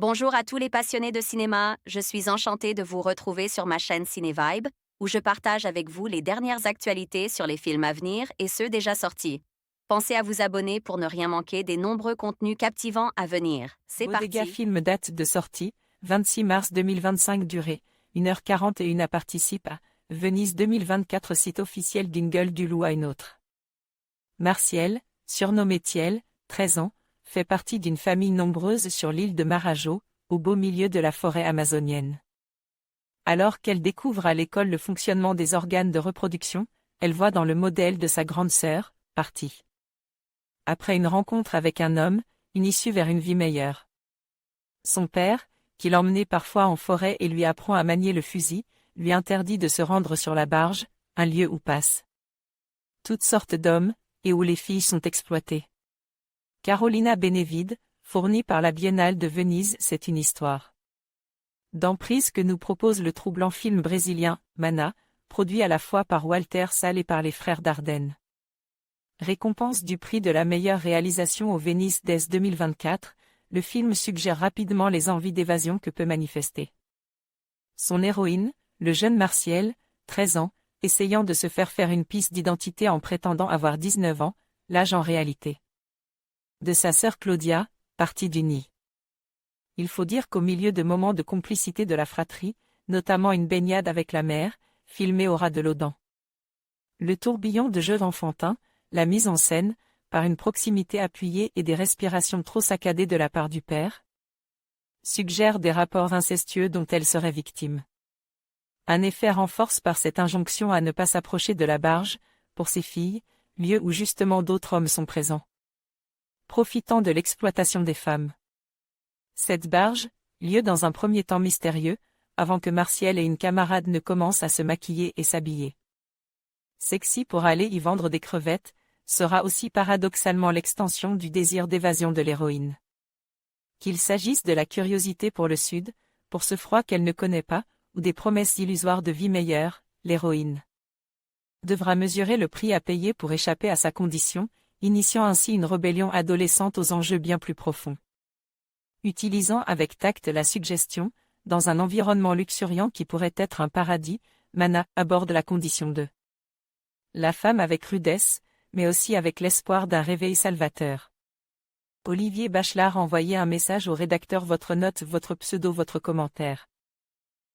Bonjour à tous les passionnés de cinéma, je suis enchantée de vous retrouver sur ma chaîne Cinévibe, où je partage avec vous les dernières actualités sur les films à venir et ceux déjà sortis. Pensez à vous abonner pour ne rien manquer des nombreux contenus captivants à venir. C'est Bodega parti! Film date de sortie, 26 mars 2025 durée, 1h41 à participe à Venise 2024 site officiel d'une gueule du loup à une autre. Martiel, surnommé Thiel, 13 ans, fait partie d'une famille nombreuse sur l'île de Marajo, au beau milieu de la forêt amazonienne. Alors qu'elle découvre à l'école le fonctionnement des organes de reproduction, elle voit dans le modèle de sa grande sœur, Parti. Après une rencontre avec un homme, une issue vers une vie meilleure. Son père, qui l'emmenait parfois en forêt et lui apprend à manier le fusil, lui interdit de se rendre sur la barge, un lieu où passent toutes sortes d'hommes, et où les filles sont exploitées. Carolina Benevide, fournie par la Biennale de Venise, c'est une histoire d'emprise que nous propose le troublant film brésilien, Mana, produit à la fois par Walter Sall et par les frères Dardenne. Récompense du prix de la meilleure réalisation au Venice Days 2024, le film suggère rapidement les envies d'évasion que peut manifester son héroïne, le jeune Martiel, 13 ans, essayant de se faire une piste d'identité en prétendant avoir 19 ans, l'âge en réalité de sa sœur Claudia, partie du nid. Il faut dire qu'au milieu de moments de complicité de la fratrie, notamment une baignade avec la mère, filmée au ras de l'Odon. Le tourbillon de jeux enfantins, la mise en scène, par une proximité appuyée et des respirations trop saccadées de la part du père, suggère des rapports incestueux dont elle serait victime. Un effet renforce par cette injonction à ne pas s'approcher de la barge, pour ses filles, lieu où justement d'autres hommes sont présents, profitant de l'exploitation des femmes. Cette barge, lieu dans un premier temps mystérieux, avant que Martiel et une camarade ne commencent à se maquiller et s'habiller sexy pour aller y vendre des crevettes, sera aussi paradoxalement l'extension du désir d'évasion de l'héroïne. Qu'il s'agisse de la curiosité pour le Sud, pour ce froid qu'elle ne connaît pas, ou des promesses illusoires de vie meilleure, l'héroïne devra mesurer le prix à payer pour échapper à sa condition, initiant ainsi une rébellion adolescente aux enjeux bien plus profonds. Utilisant avec tact la suggestion, dans un environnement luxuriant qui pourrait être un paradis, Mana aborde la condition de la femme avec rudesse, mais aussi avec l'espoir d'un réveil salvateur. Olivier Bachelard envoyez un message au rédacteur, votre note, votre pseudo, votre commentaire.